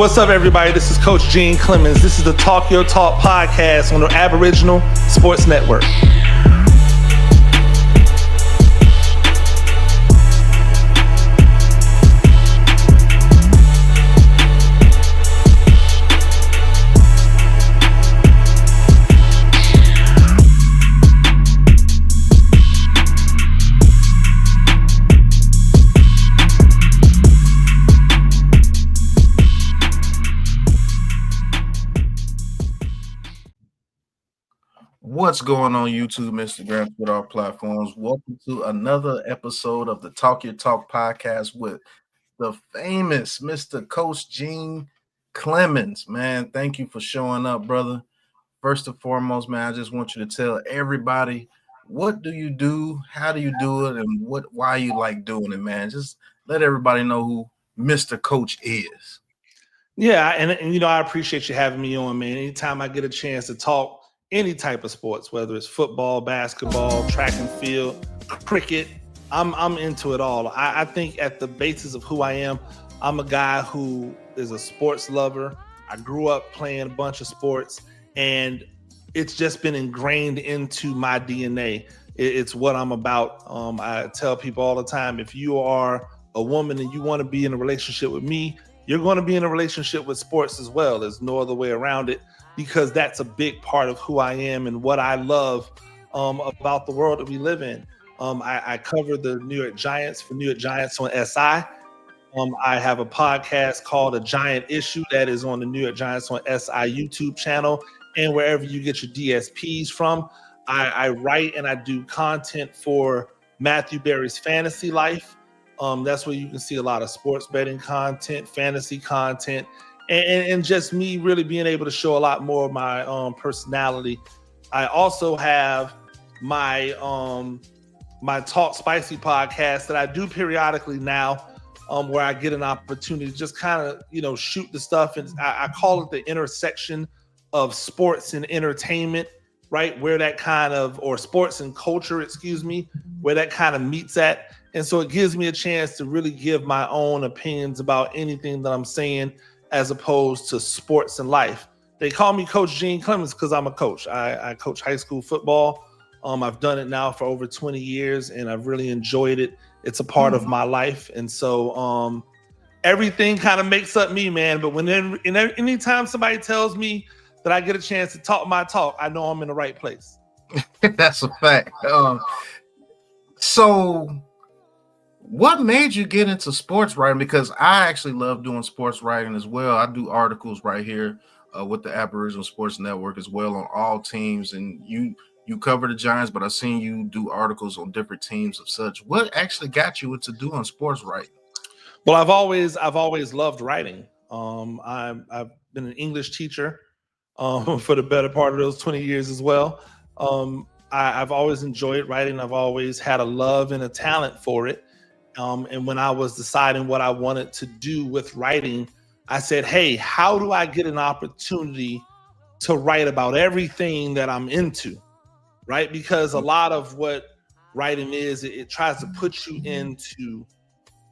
what's up, everybody? This is Coach Gene Clemons. This is the Talk Your Talk podcast on the Aboriginal Sports Network. What's going on YouTube, Instagram, Twitter, our platforms? Welcome to another episode of the Talk Your Talk podcast with the famous Mr. Coach Gene Clemons. Man, thank you for showing up, brother. First and foremost, man, I just want you to tell everybody, what do you do, how do you do it, and why you like doing it, man. Just let everybody know who Mr. Coach is. Yeah, and you know, I appreciate you having me on, man. Anytime I get a chance to talk any type of sports, whether it's football, basketball, track and field, cricket, I'm into it all. I think at the basis of who I am, I'm a guy who is a sports lover. I grew up playing a bunch of sports, and it's just been ingrained into my DNA. It's what I'm about. I tell people all the time, if you are a woman and you want to be in a relationship with me, you're going to be in a relationship with sports as well. There's no other way around it, because that's a big part of who I am and what I love about the world that we live in. I cover the New York Giants for New York Giants on SI. I have a podcast called A Giant Issue that is on the New York Giants on SI YouTube channel and wherever you get your DSPs from. I write and I do content for Matthew Berry's Fantasy Life. That's where you can see a lot of sports betting content, fantasy content, and just me really being able to show a lot more of my personality. I also have my my Talk Spicy podcast that I do periodically now, where I get an opportunity to just kind of, you know, shoot the stuff. And I call it the intersection of sports and entertainment, right? Where that kind of, or sports and culture, excuse me, where that kind of meets at. And so it gives me a chance to really give my own opinions about anything that I'm saying, as opposed to sports and life. They call me Coach Gene Clemons because I'm a coach. I coach high school football. I've done it now for over 20 years, and I've really enjoyed it. It's a part of my life. And so everything kind of makes up me, man. But anytime somebody tells me that I get a chance to talk my talk, I know I'm in the right place. That's a fact. So what made you get into sports writing? Because I actually love doing sports writing as well. I do articles right here with the Aboriginal Sports Network as well on all teams. And you cover the Giants, but I've seen you do articles on different teams of such. What actually got you into doing sports writing? Well, I've always loved writing. I've been an English teacher for the better part of those 20 years as well. I've always enjoyed writing. I've always had a love and a talent for it. And when I was deciding what I wanted to do with writing, I said, hey, how do I get an opportunity to write about everything that I'm into, right? Because a lot of what writing is, it tries to put you into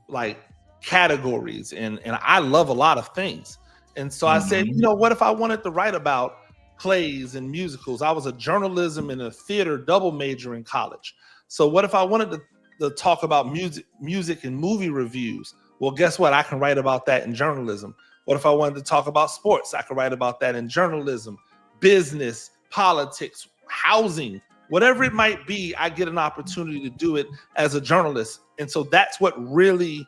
like categories. And I love a lot of things. And so I said, you know, what if I wanted to write about plays and musicals? I was a journalism and a theater double major in college. So what if I wanted to talk about music and movie reviews? Well, guess what? I can write about that in journalism. What if I wanted to talk about sports? I can write about that in journalism, business, politics, housing, whatever it might be. I get an opportunity to do it as a journalist. And so that's what really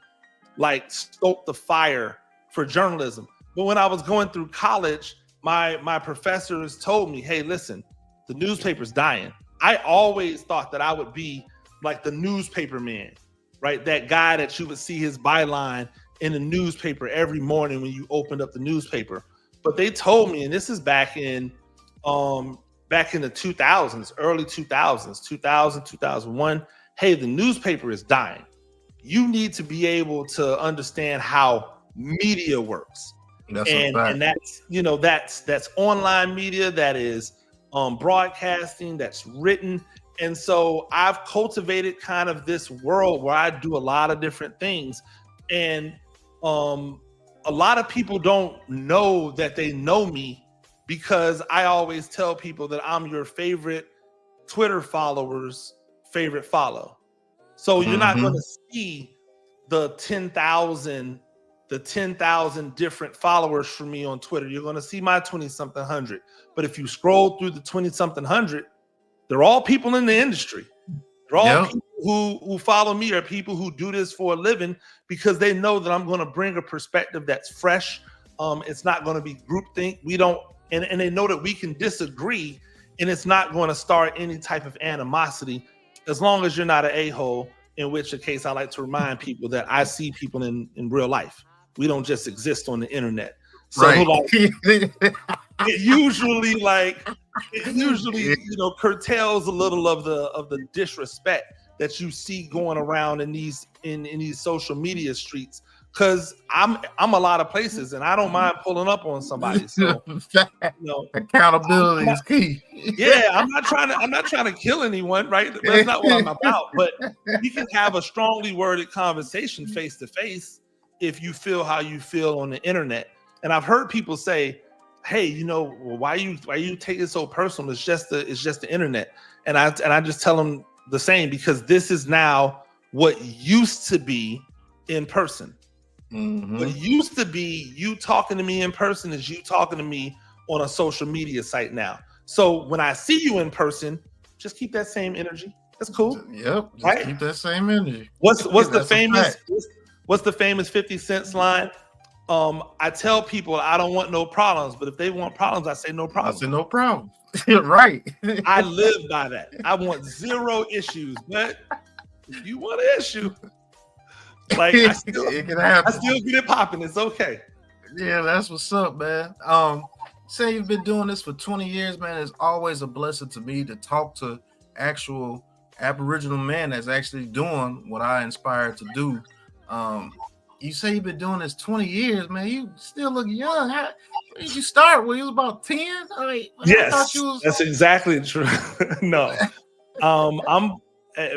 like stoked the fire for journalism. But when I was going through college, my professors told me, hey, listen, the newspaper's dying. I always thought that I would be like the newspaper man, right? That guy that you would see his byline in the newspaper every morning when you opened up the newspaper. But they told me, and this is back in the 2000s, early 2000s, 2000, 2001, hey, the newspaper is dying. You need to be able to understand how media works. And that's, you know, that's online media, that is broadcasting, that's written. And so I've cultivated kind of this world where I do a lot of different things. And a lot of people don't know that they know me because I always tell people that I'm your favorite Twitter followers' favorite follow. So you're not going to see the 10,000 different followers from me on Twitter. You're going to see my 20-something hundred. But if you scroll through the 20-something hundred, they're all people in the industry. They're all people who follow me, or people who do this for a living, because they know that I'm going to bring a perspective that's fresh. It's not going to be groupthink. We don't, and they know that we can disagree, and it's not going to start any type of animosity, as long as you're not an a-hole. In which case, I like to remind people that I see people in real life. We don't just exist on the internet. So it usually curtails a little of the disrespect that you see going around in these social media streets, because I'm a lot of places and I don't mind pulling up on somebody. So accountability is key. Yeah, I'm not trying to kill anyone, right? That's not what I'm about. But we can have a strongly worded conversation face to face if you feel how you feel on the internet. And I've heard people say, "Hey, why you take it so personal? It's just the internet." And I just tell them the same, because this is now what used to be in person. What used to be you talking to me in person is you talking to me on a social media site now. So when I see you in person, just keep that same energy. That's cool. Yep. Right? Keep that same energy. What's the famous 50 Cent line? I tell people I don't want no problems, but if they want problems, I say no problem. I say no problem. Right. I live by that. I want zero issues, but if you want an issue, like I still get it popping. It's okay. Yeah, that's what's up, man. Say you've been doing this for 20 years, man. It's always a blessing to me to talk to actual Aboriginal men that's actually doing what I inspired to do. You say you've been doing this 20 years, man. You still look young. How did you start when you was about 10? Yes, that's exactly true. No, I'm.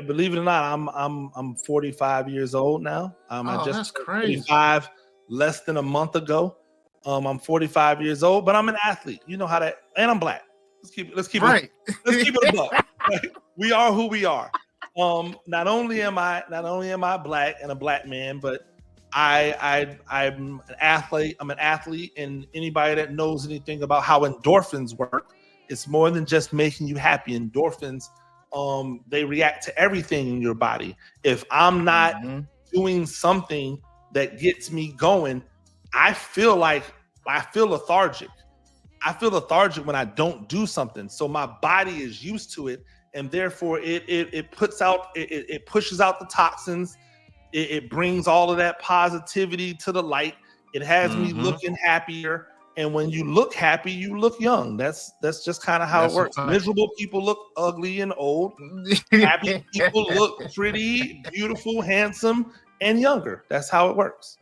Believe it or not, I'm 45 years old now. That's crazy. 45 less than a month ago. I'm 45 years old, but I'm an athlete. You know how that, and I'm black. Let's keep it a buck. Right? We are who we are. Not only am I black and a black man, but I'm an athlete. I'm an athlete, and anybody that knows anything about how endorphins work, it's more than just making you happy. Endorphins, they react to everything in your body. If I'm not doing something that gets me going, I feel lethargic. I feel lethargic when I don't do something. So my body is used to it, and therefore it pushes out the toxins. It brings all of that positivity to the light. It has me looking happier. And when you look happy, you look young. That's just kind of how it works. Miserable people look ugly and old. Happy people look pretty, beautiful, handsome, and younger. That's how it works.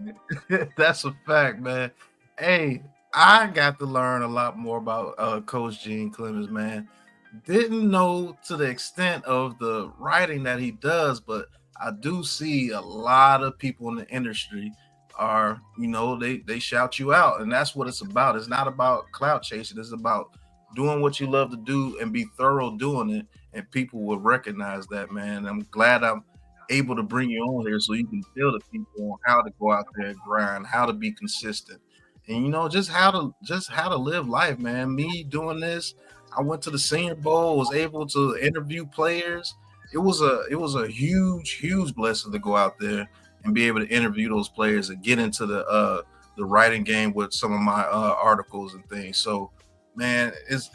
That's a fact, man. Hey, I got to learn a lot more about Coach Gene Clemons, man. Didn't know to the extent of the writing that he does, but I do see a lot of people in the industry are, they shout you out, and that's what it's about. It's not about clout chasing. It's about doing what you love to do and be thorough doing it, and people will recognize that, man. I'm glad I'm able to bring you on here so you can tell the people on how to go out there and grind, how to be consistent, and just how to live life, man. Me doing this, I went to the Senior Bowl, was able to interview players. It was a huge blessing to go out there and be able to interview those players and get into the writing game with some of my articles and things. So, man, it's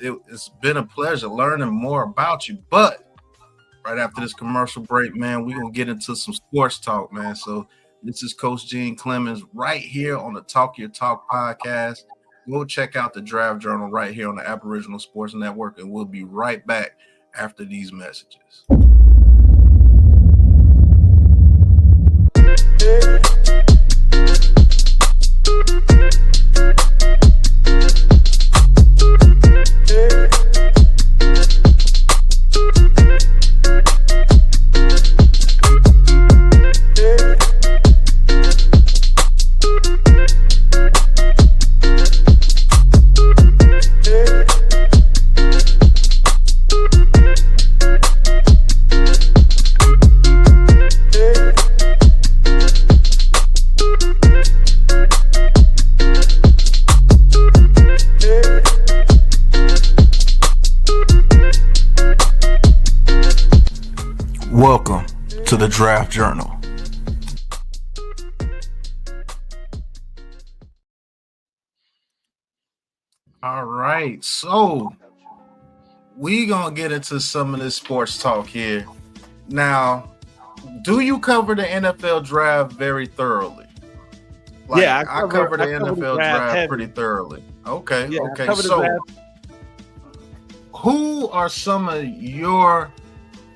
been a pleasure learning more about you. But right after this commercial break, man, we're going to get into some sports talk, man. So this is Coach Gene Clemons right here on the Talk Your Talk podcast. Go check out the Draft Journal right here on the Aboriginal Sports Network, and we'll be right back after these messages. to the Draft Journal. All right, so we gonna get into some of this sports talk here. Now, do you cover the NFL draft very thoroughly? Like, Yeah, I cover the NFL NFL draft pretty thoroughly. Okay, yeah, okay. So, who are some of your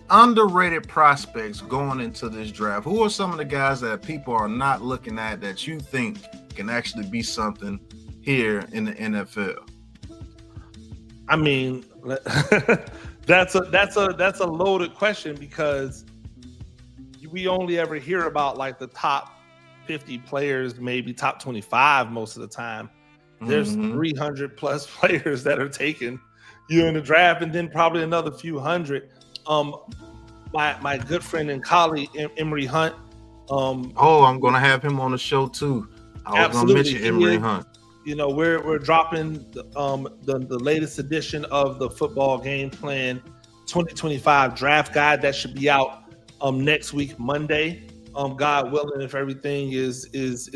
underrated prospects going into this draft? Who are some of the guys that people are not looking at that you think can actually be something here in the NFL? I mean, that's a loaded question because we only ever hear about like the top 50 players, maybe top 25 most of the time. There's 300 plus players that are taken in the draft, and then probably another few hundred. My good friend and colleague Emery Hunt. I'm gonna have him on the show too. I was gonna mention Emery Hunt. You know, we're dropping the latest edition of the Football Game Plan 2025 draft guide that should be out next week, Monday. God willing, if everything is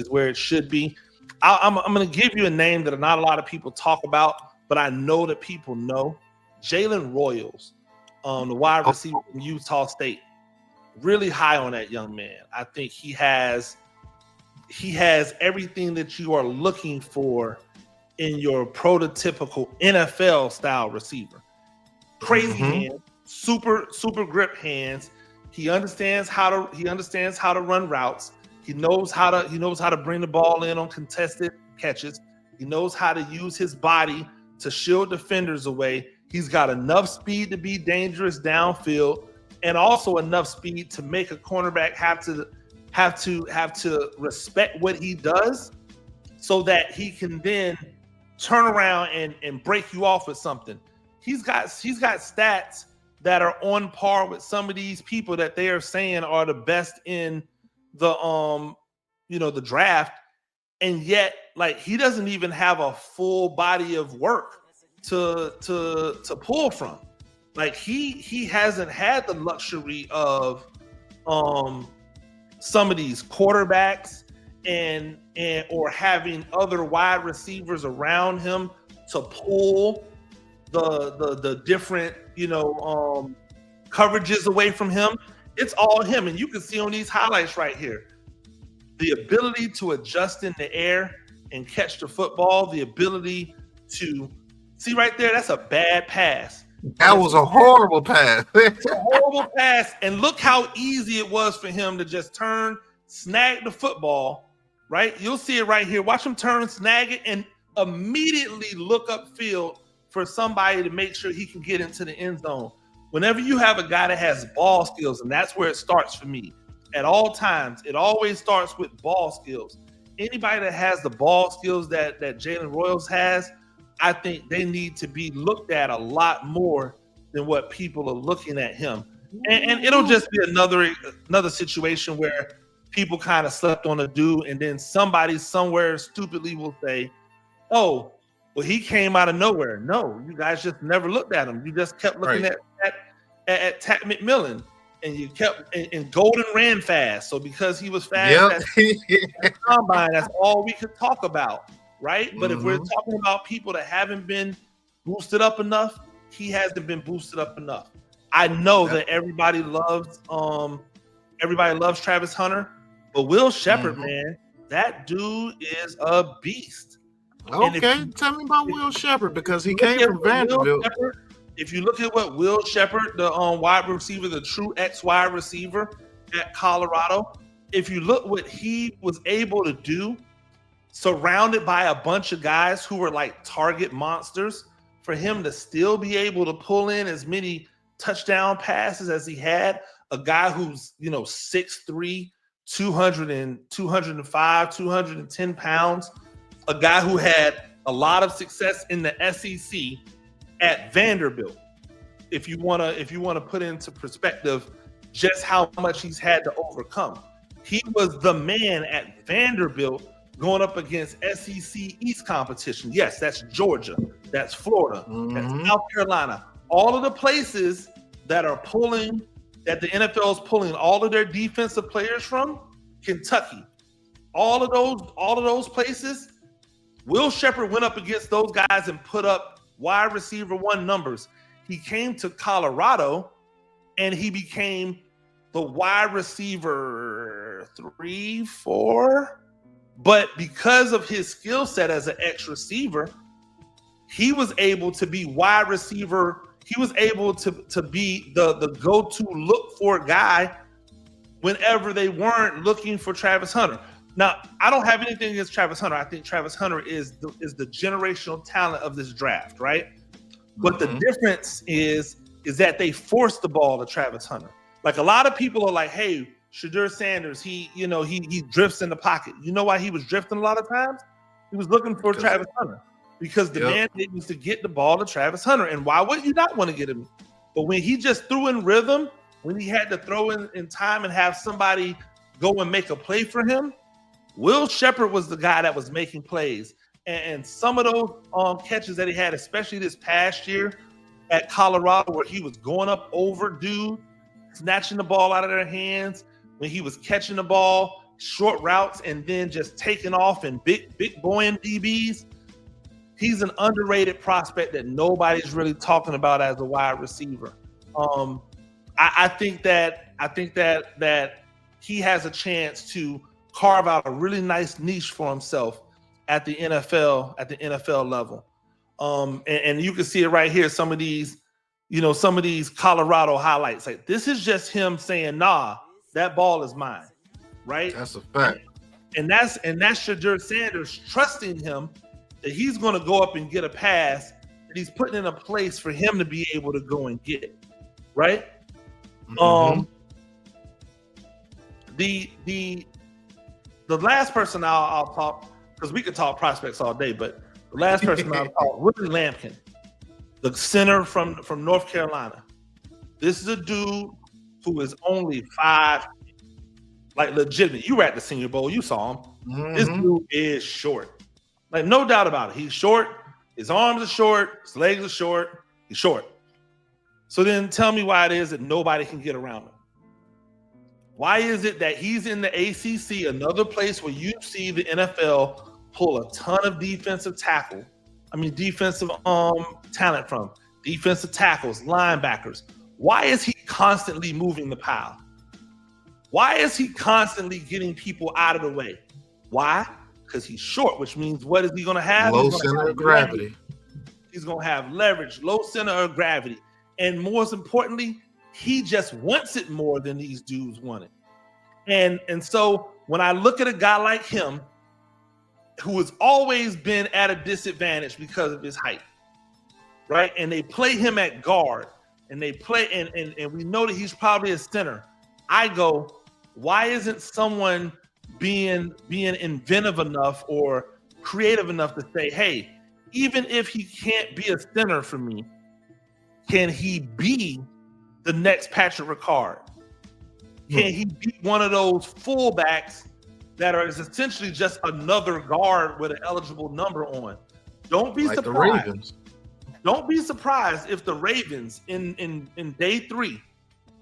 where it should be. I'm going to give you a name that not a lot of people talk about, but I know that people know. Jalen Royals, the wide receiver from Utah State. Really high on that young man. I think he has everything that you are looking for in your prototypical NFL style receiver. Crazy hands, super grip hands. He understands how to run routes. He knows how to bring the ball in on contested catches. He knows how to use his body to shield defenders away. He's got enough speed to be dangerous downfield, and also enough speed to make a cornerback have to respect what he does, so that he can then turn around and break you off with something. He's got stats that are on par with some of these people that they are saying are the best in the the draft, and yet like he doesn't even have a full body of work to pull from. Like he hasn't had the luxury of some of these quarterbacks and or having other wide receivers around him to pull the different coverages away from him. It's all him, and you can see on these highlights right here the ability to adjust in the air and catch the football, the ability to see right there. That's a bad pass. That was a horrible pass. It's a horrible pass, and look how easy it was for him to just turn, snag the football. Right, you'll see it right here. Watch him turn, snag it, and immediately look upfield for somebody to make sure he can get into the end zone. Whenever you have a guy that has ball skills, and that's where it starts for me at all times, it always starts with ball skills. Anybody that has the ball skills that Jalen Royals has, I think they need to be looked at a lot more than what people are looking at him. And it'll just be another situation where people kind of slept on a dude, and then somebody somewhere stupidly will say, "Oh, well, he came out of nowhere." No, you guys just never looked at him. You just kept looking at Tat McMillan, and you kept and Golden ran fast. So because he was fast at combine, that's all we could talk about, right? But if we're talking about people that haven't been boosted up enough, he hasn't been boosted up enough. I know that everybody loves Travis Hunter, but Will Shepherd, man, that dude is a beast. Okay, tell me about Will Shepherd, because he came from Vanderbilt. If you look at what Will Shepherd, the wide receiver, the true X wide receiver at Colorado, if you look what he was able to do, surrounded by a bunch of guys who were like target monsters, for him to still be able to pull in as many touchdown passes as he had, a guy who's 6'3", 205, 210 pounds, a guy who had a lot of success in the SEC at Vanderbilt. If you want to put into perspective just how much he's had to overcome, he was the man at Vanderbilt going up against SEC East competition. Yes, that's Georgia, that's Florida, that's South Carolina, all of the places that are pulling that the NFL is pulling all of their defensive players from, Kentucky, all of those places, Will Sheppard went up against those guys and put up wide receiver 1 numbers. He came to Colorado and he became the wide receiver 3, 4. But because of his skill set as an X receiver, he was able to be wide receiver. He was able to be the go-to look for guy whenever they weren't looking for Travis Hunter. Now, I don't have anything against Travis Hunter. I think Travis Hunter is the generational talent of this draft, right? But the difference is that they forced the ball to Travis Hunter. Like, a lot of people are like, hey, Shedeur Sanders, he drifts in the pocket. You know why he was drifting a lot of times? He was looking for Travis Hunter, because the mandate was to get the ball to Travis Hunter. And why would you not want to get him? But when he just threw in rhythm, when he had to throw in time and have somebody go and make a play for him, Will Sheppard was the guy that was making plays. And some of those catches that he had, especially this past year at Colorado, where he was going up over dude, snatching the ball out of their hands, when he was catching the ball, short routes, and then just taking off and big boying DBs. He's an underrated prospect that nobody's really talking about as a wide receiver. I think that he has a chance to carve out a really nice niche for himself at the NFL level. And you can see it right here. Some of these Colorado highlights. Like, this is just him saying, nah, that ball is mine. Right? That's a fact. And that's Shedeur Sanders trusting him that he's going to go up and get a pass that he's putting in a place for him to be able to go and get. Right? The last person I'll talk, because we could talk prospects all day, but the last person I'll talk, Willie Lampkin, the center from North Carolina. This is a dude who is only 5, like, legitimate. You were at the Senior Bowl, you saw him. This dude is short, like, no doubt about it. He's short. His arms are short. His legs are short. He's short. So then tell me why it is that nobody can get around him. Why is it that he's in the ACC, another place where you see the NFL pull a ton of defensive talent from, defensive tackles, linebackers? Why is he constantly moving the pile? Why is he constantly getting people out of the way? Why? Because he's short, which means what is he going to have? Low center of gravity. He's going to have leverage, low center of gravity. And most importantly, he just wants it more than these dudes want it. And so when I look at a guy like him, who has always been at a disadvantage because of his height, right? And they play him at guard, and they play, and we know that he's probably a center. I go, why isn't someone being inventive enough or creative enough to say, hey, even if he can't be a center for me, can he be the next Patrick Ricard? Can he be one of those fullbacks that are essentially just another guard with an eligible number on? Don't be surprised. The Ravens. Don't be surprised if the Ravens in day 3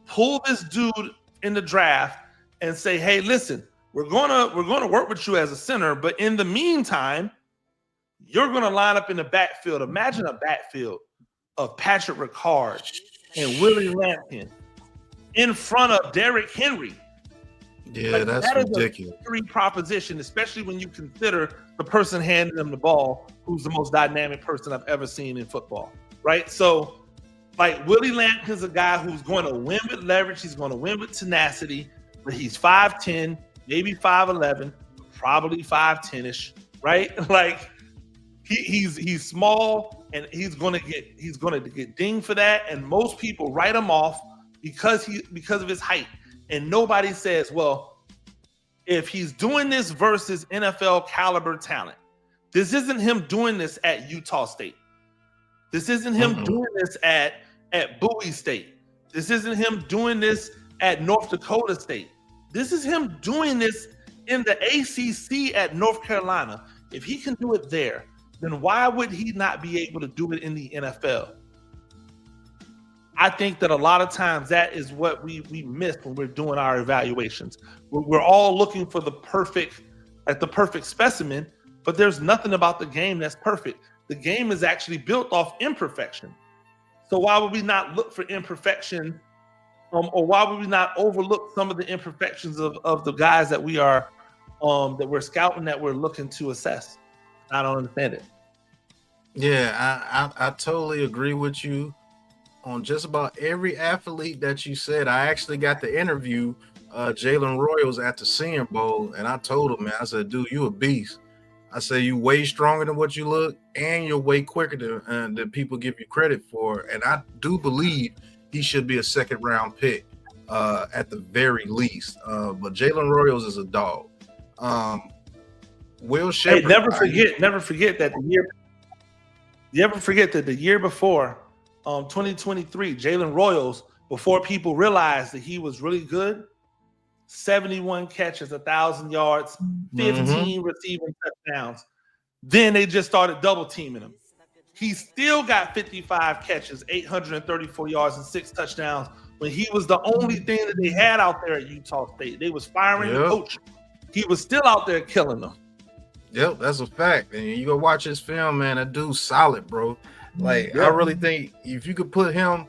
pull this dude in the draft and say, "Hey, listen, we're gonna work with you as a center, but in the meantime, you're gonna line up in the backfield." Imagine a backfield of Patrick Ricard and Willie Lampkin in front of Derrick Henry. Yeah, that's ridiculous. Is a proposition, especially when you consider the person handing them the ball, who's the most dynamic person I've ever seen in football, right? So, like, Willie Lampkin's a guy who's going to win with leverage. He's going to win with tenacity, but he's 5'10", maybe 5'11", probably 5'10"-ish, right? Like, he's small, and he's going to get dinged for that. And most people write him off because of his height. And nobody says, well, if he's doing this versus NFL caliber talent, this isn't him doing this at Utah State. This isn't him doing this at Bowie State. This isn't him doing this at North Dakota State. This is him doing this in the ACC at North Carolina. If he can do it there, then why would he not be able to do it in the NFL? I think that a lot of times that is what we miss when we're doing our evaluations. We're all looking for the perfect specimen, but there's nothing about the game that's perfect. The game is actually built off imperfection. So why would we not look for imperfection, or why would we not overlook some of the imperfections of the guys that we're scouting, that we're looking to assess? I don't understand it. Yeah, I totally agree with you on just about every athlete that you said. I actually got to interview Jalen Royals at the Senior Bowl, and I told him, man, I said, dude, you a beast. I say you way stronger than what you look, and you're way quicker than people give you credit for. And I do believe he should be a second-round pick at the very least. But Jalen Royals is a dog. Will Shepard. Hey, never forget that the year. You ever forget that the year before, 2023, Jalen Royals, before people realized that he was really good, 71 catches, 1,000 yards, 15 receiving touchdowns. Then they just started double teaming him. He still got 55 catches, 834 yards, and 6 touchdowns when he was the only thing that they had out there at Utah State. They was firing the coach. He was still out there killing them. Yep, that's a fact. And you go watch his film, man, that dude's solid, bro. Like, I really think if you could put him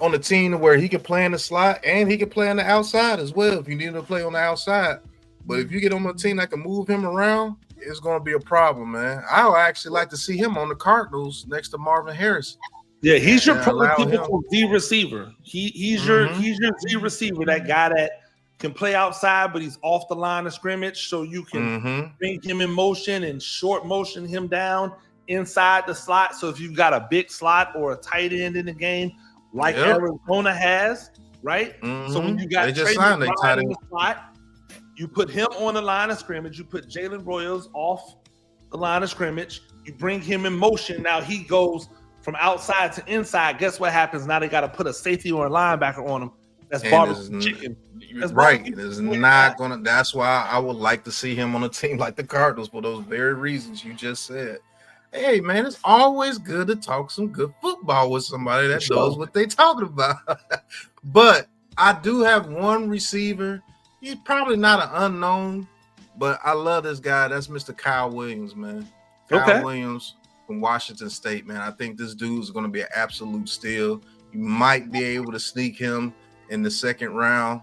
on a team where he can play in the slot and he can play on the outside as well, if you need him to play on the outside. But if you get on a team that can move him around, it's going to be a problem, man. I would actually like to see him on the Cardinals next to Marvin Harrison. Yeah, he's your prototypical Z receiver. He's your Z receiver, that guy that can play outside, but he's off the line of scrimmage, so you can bring him in motion and short motion him down inside the slot. So if you've got a big slot or a tight end in the game, like Arizona has, right? So when you got Trey McBride in the slot, you put him on the line of scrimmage. You put Jalen Royals off the line of scrimmage. You bring him in motion. Now he goes from outside to inside. Guess what happens? Now they got to put a safety or a linebacker on him. That's barbecue chicken. That's right. It's not gonna. That's why I would like to see him on a team like the Cardinals for those very reasons you just said. Hey, man, it's always good to talk some good football with somebody that knows what they talking about. But I do have one receiver. He's probably not an unknown, but I love this guy. That's Mr. Kyle Williams, man. Kyle Williams from Washington State, man. I think this dude's going to be an absolute steal. You might be able to sneak him in the second round.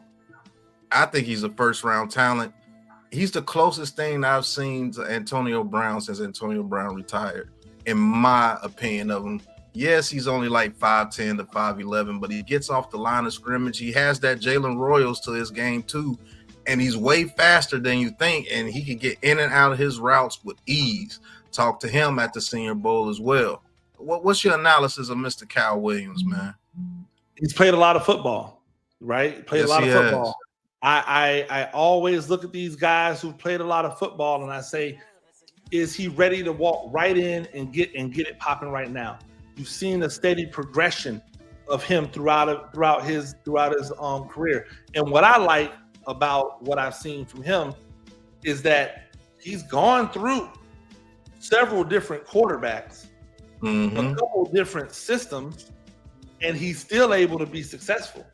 I think he's a first-round talent. He's the closest thing I've seen to Antonio Brown since Antonio Brown retired, in my opinion of him. Yes, he's only like 5'10 to 5'11, but he gets off the line of scrimmage. He has that Jalen Royals to his game too, and he's way faster than you think, and he can get in and out of his routes with ease. Talk to him at the Senior Bowl as well. What's your analysis of Mr. Kyle Williams, man? He's played a lot of football, right? Played a lot of football. I always look at these guys who've played a lot of football, and I say, is he ready to walk right in and get it popping right now? You've seen a steady progression of him throughout his career. And what I like about what I've seen from him is that he's gone through several different quarterbacks, a couple different systems, and he's still able to be successful.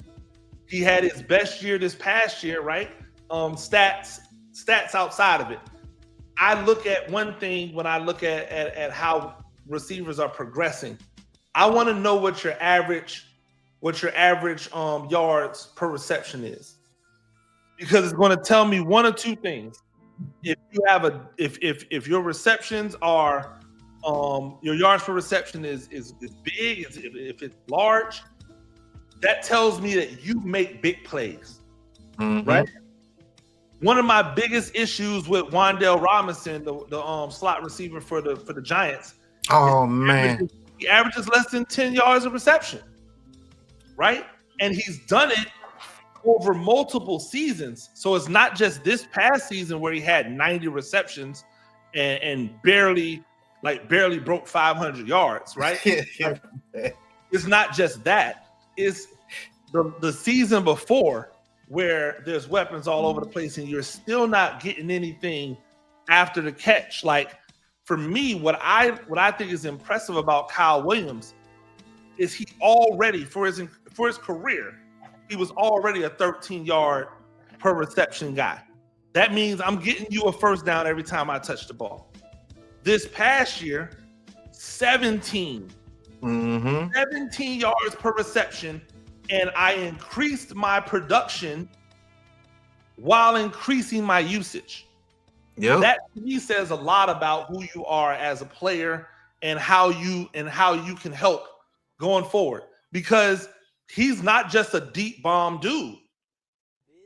He had his best year this past year, right? Stats outside of it. I look at one thing when I look at how receivers are progressing. I want to know what your average yards per reception is, because it's going to tell me one or two things. If you have if your receptions are your yards per reception is big, if it's large, that tells me that you make big plays, right? One of my biggest issues with Wan'Dale Robinson, the slot receiver for the Giants. Oh man, he averages less than 10 yards of reception, right? And he's done it over multiple seasons. So it's not just this past season where he had 90 receptions and barely broke 500 yards, right? It's not just that. It's the season before, where there's weapons all over the place and you're still not getting anything after the catch. Like, for me, what I think is impressive about Kyle Williams is he already for his career, he was already a 13-yard per reception guy. That means I'm getting you a first down every time I touch the ball. This past year, 17 yards per reception, and I increased my production while increasing my usage. That to me says a lot about who you are as a player and how you can help going forward, because he's not just a deep bomb dude.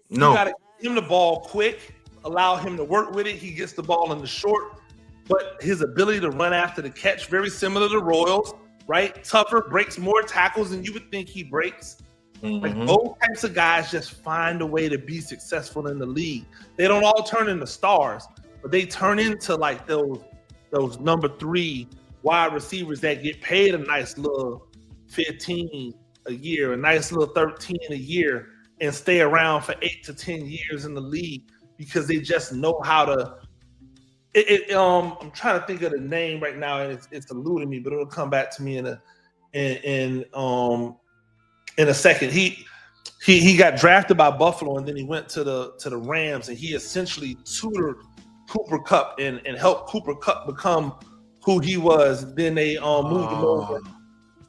No. You got to give him the ball quick, allow him to work with it. He gets the ball in the short, but his ability to run after the catch, very similar to Royals, right? Tougher, breaks more tackles than you would think he breaks. Like those types of guys just find a way to be successful in the league. They don't all turn into stars, but they turn into like those number 3 wide receivers that get paid a nice little 15 a year, a nice little 13 a year, and stay around for 8 to 10 years in the league because they just know how to. I'm trying to think of the name right now, and it's eluding me, but it'll come back to me in a second. He got drafted by Buffalo, and then he went to the Rams, and he essentially tutored Cooper Kupp and helped Cooper Kupp become who he was. Then they moved him over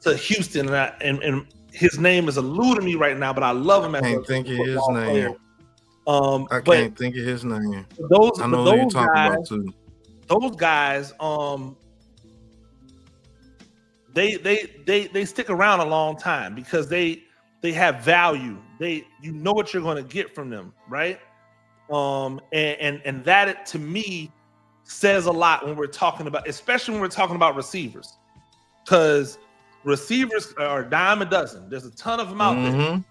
to Houston, and his name is eluding me right now, but I love him. I can't think of his name. I can't think of his name. I know who you're talking about too. Those guys, they stick around a long time because they have value. You know what you're going to get from them, right? And that to me says a lot when we're talking about, especially when we're talking about receivers, because receivers are a dime a dozen. There's a ton of them out there.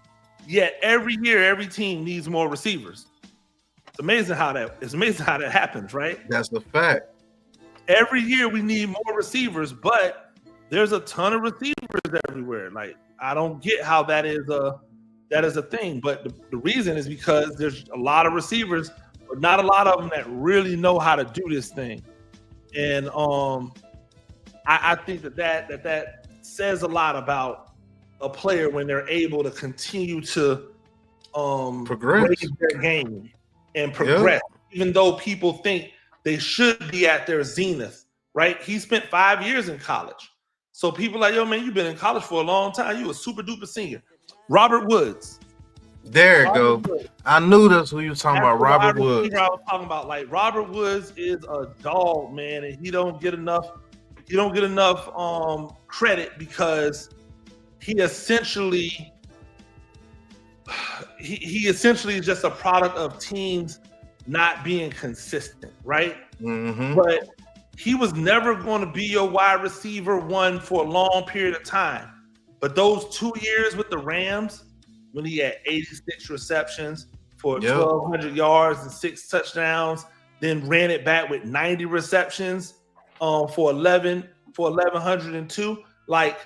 Yet every year, every team needs more receivers. It's amazing how that happens, right? That's the fact. Every year we need more receivers, but there's a ton of receivers everywhere. Like, I don't get how that is a thing, but the reason is because there's a lot of receivers, but not a lot of them that really know how to do this thing. And I think that says a lot about a player when they're able to continue to progress raise their game and progress, even though people think they should be at their zenith, right? He spent 5 years in college. So people like, yo, man, you've been in college for a long time. You a super duper senior. Robert Woods. There you go. Woods. I knew that's who you were talking about, Robert Woods. I was talking about, like, Robert Woods is a dog, man, and he don't get enough credit because he essentially is just a product of teams not being consistent, right? But he was never going to be your wide receiver one for a long period of time. But those 2 years with the Rams, when he had 86 receptions for 1,200 yards and 6 touchdowns, then ran it back with 90 receptions for 1,102. Like,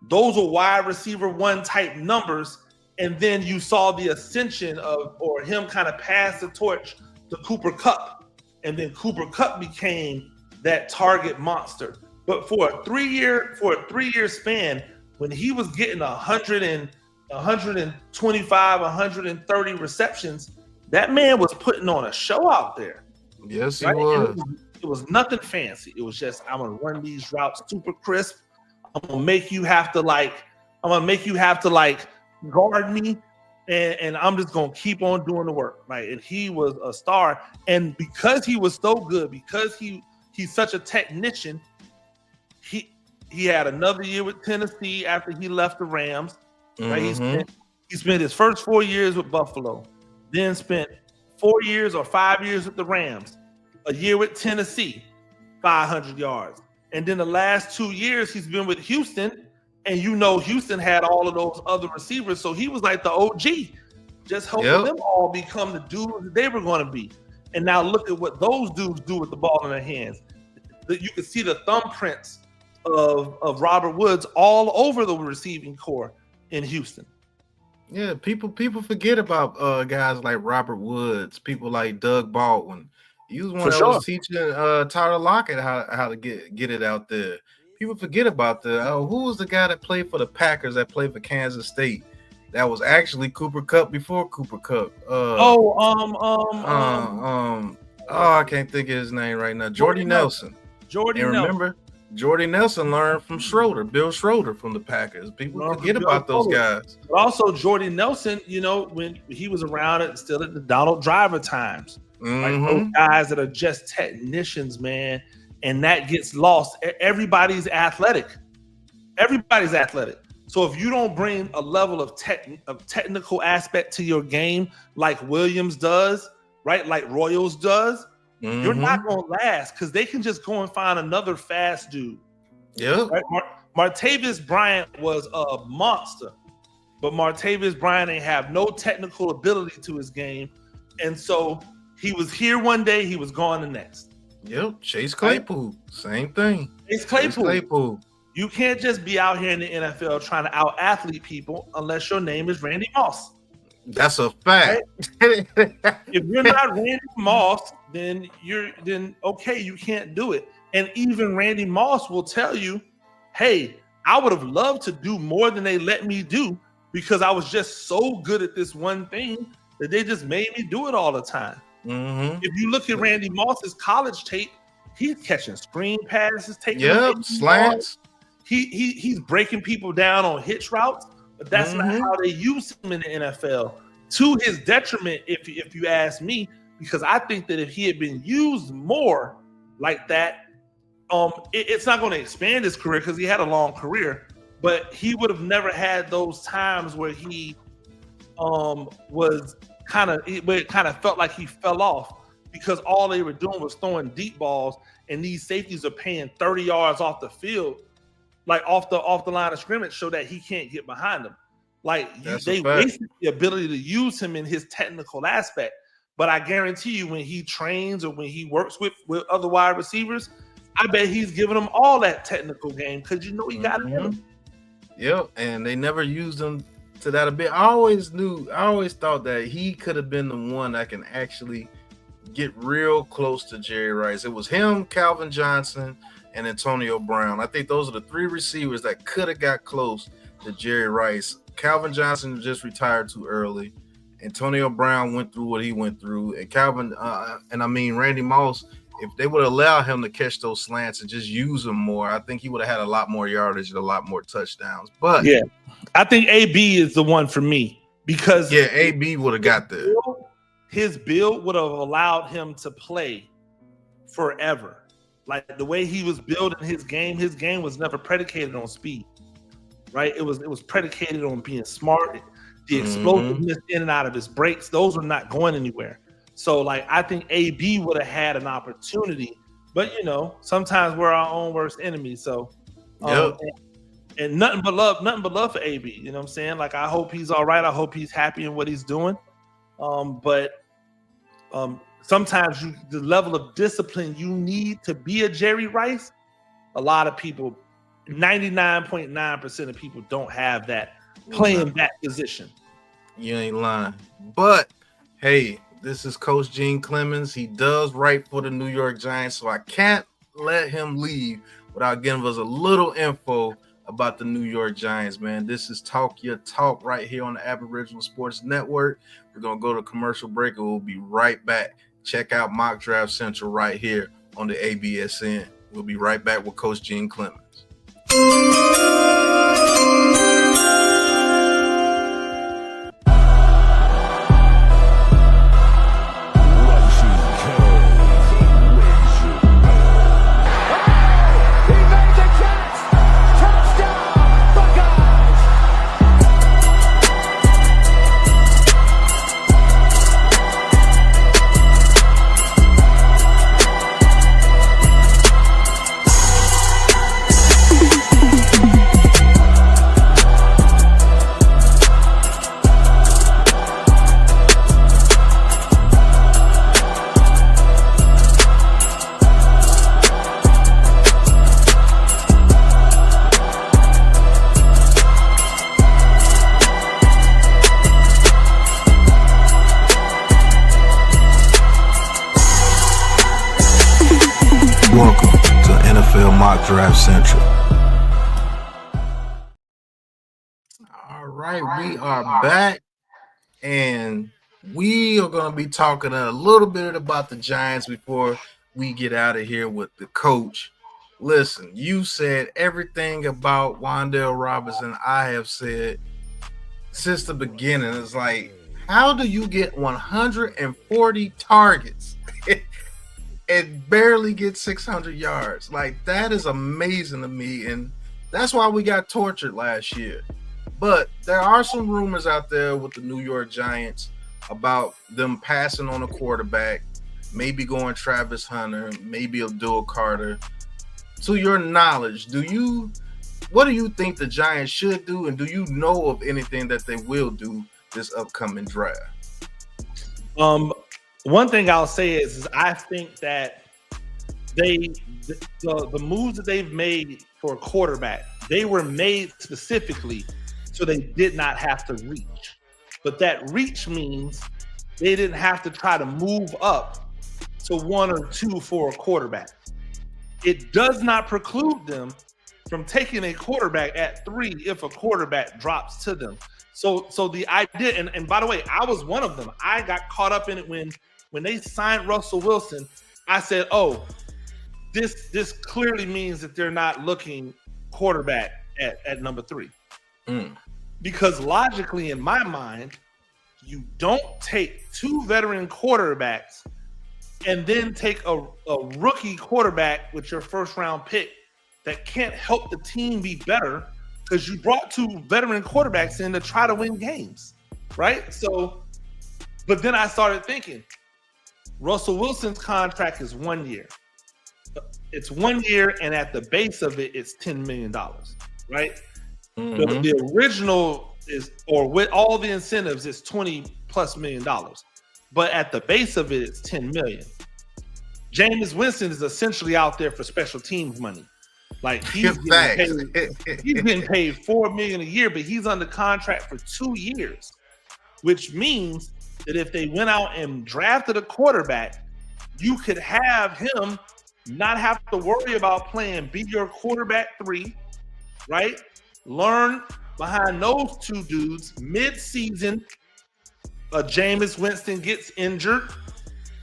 those are wide receiver one type numbers. And then you saw the ascension or him kind of pass the torch to Cooper Kupp. And then Cooper Kupp became that target monster. But for a 3-year span, when he was getting 125, 130 receptions, that man was putting on a show out there. Yes, right? He was. It was nothing fancy. It was just, I'm gonna run these routes super crisp. I'm gonna make you have to guard me, and I'm just gonna keep on doing the work. Right. And he was a star. And because he was so good, because he's such a technician, he had another year with Tennessee after he left the Rams. Right. He spent his first 4 years with Buffalo, then spent 4 years or 5 years with the Rams, a year with Tennessee, 500 yards. And then the last 2 years he's been with Houston, and Houston had all of those other receivers. So he was like the OG, just helping them all become the dudes that they were going to be. And now look at what those dudes do with the ball in their hands. You can see the thumbprints of Robert Woods all over the receiving corps in Houston. Yeah, people forget about guys like Robert Woods, people like Doug Baldwin. He was one that was teaching Tyler Lockett how to get it out there. people forget about who was the guy that played for the Packers that played for Kansas State? That was actually Cooper Kupp before Cooper Kupp. I can't think of his name right now. Jordy Nelson. Remember, Jordy Nelson learned from Bill Schroeder from the Packers. People forget about those guys. But also Jordy Nelson, when he was around still at the Donald Driver times. Like those guys that are just technicians, man, and that gets lost. Everybody's athletic. So if you don't bring a level of technical aspect to your game like Williams does, right, like Royals does, you're not going to last because they can just go and find another fast dude. Yeah. Right? Martavis Bryant was a monster, but Martavis Bryant ain't have no technical ability to his game. And so he was here one day, he was gone the next. Yep. Chase Claypool, same thing. Chase Claypool. You can't just be out here in the NFL trying to out-athlete people unless your name is Randy Moss. That's a fact. Right? If you're not Randy Moss, then okay, you can't do it. And even Randy Moss will tell you, hey, I would have loved to do more than they let me do because I was just so good at this one thing that they just made me do it all the time. If you look at Randy Moss's college tape, he's catching screen passes, taking slants. He's breaking people down on hitch routes, but that's not how they use him in the NFL. To his detriment, if you ask me, because I think that if he had been used more like that, it's not going to expand his career because he had a long career, but he would have never had those times where he it kind of felt like he fell off because all they were doing was throwing deep balls, and these safeties are paying 30 yards off the field, like off the line of scrimmage, so that he can't get behind them. Like they wasted the ability to use him in his technical aspect. But I guarantee you, when he trains or when he works with other wide receivers, I bet he's giving them all that technical game because he got it in him. Yep, and they never used him to that a bit. I always thought that he could have been the one that can actually get real close to Jerry Rice. It was him, Calvin Johnson, and Antonio Brown. I think those are the three receivers that could have got close to Jerry Rice. Calvin Johnson just retired too early. Antonio Brown went through what he went through, and Randy Moss, if they would allow him to catch those slants and just use them more, I think he would have had a lot more yardage and a lot more touchdowns. But yeah, I think AB is the one for me because AB would have got there. His build would have allowed him to play forever. Like the way he was building his game was never predicated on speed, right? It was predicated on being smart. The explosiveness in and out of his breaks, those are not going anywhere. So, like, I think AB would have had an opportunity, but sometimes we're our own worst enemies. So, and nothing but love for AB. You know what I'm saying? Like, I hope he's all right. I hope he's happy in what he's doing. But sometimes the level of discipline you need to be a Jerry Rice, a lot of people, 99.9% of people don't have that playing that position. You ain't lying. But hey, this is Coach Gene Clemons. He does write for the New York Giants, so I can't let him leave without giving us a little info about the New York Giants, man. This is Talk Your Talk right here on the Aboriginal Sports Network. We're going to go to commercial break and we'll be right back. Check out Mock Draft Central right here on the ABSN. We'll be right back with Coach Gene Clemons. Welcome to NFL Mock Draft Central. All right, we are back, and we are going to be talking a little bit about the Giants before we get out of here with the coach. Listen, you said everything about Wan'Dale Robinson I have said since the beginning. It's like, how do you get 140 targets and barely get 600 yards? Like, that is amazing to me, and that's why we got tortured last year. But there are some rumors out there with the New York Giants about them passing on a quarterback, maybe going Travis Hunter, maybe Abdul Carter. To your knowledge, what do you think the Giants should do, and do you know of anything that they will do this upcoming draft? One thing I'll say is I think that the moves that they've made for a quarterback, they were made specifically so they did not have to reach. But that reach means they didn't have to try to move up to 1 or 2 for a quarterback. It does not preclude them from taking a quarterback at 3 if a quarterback drops to them. So the idea, and by the way, I was one of them. I got caught up in it when they signed Russell Wilson. I said, oh, this clearly means that they're not looking quarterback at number 3. Because logically, in my mind, you don't take 2 veteran quarterbacks and then take a rookie quarterback with your first-round pick that can't help the team be better because you brought 2 veteran quarterbacks in to try to win games, right? So, but then I started thinking, Russell Wilson's contract is 1 year. It's 1 year, and at the base of it, it's $10 million, right? Mm-hmm. The original is, or with all the incentives, it's $20+ million. But at the base of it, it's $10 million. Jameis Winston is essentially out there for special teams money. Like he's getting paid $4 million a year, but he's under contract for 2 years, which means that if they went out and drafted a quarterback, you could have him not have to worry about playing be your quarterback 3, right? Learn behind those 2 dudes mid-season. Jameis Winston gets injured,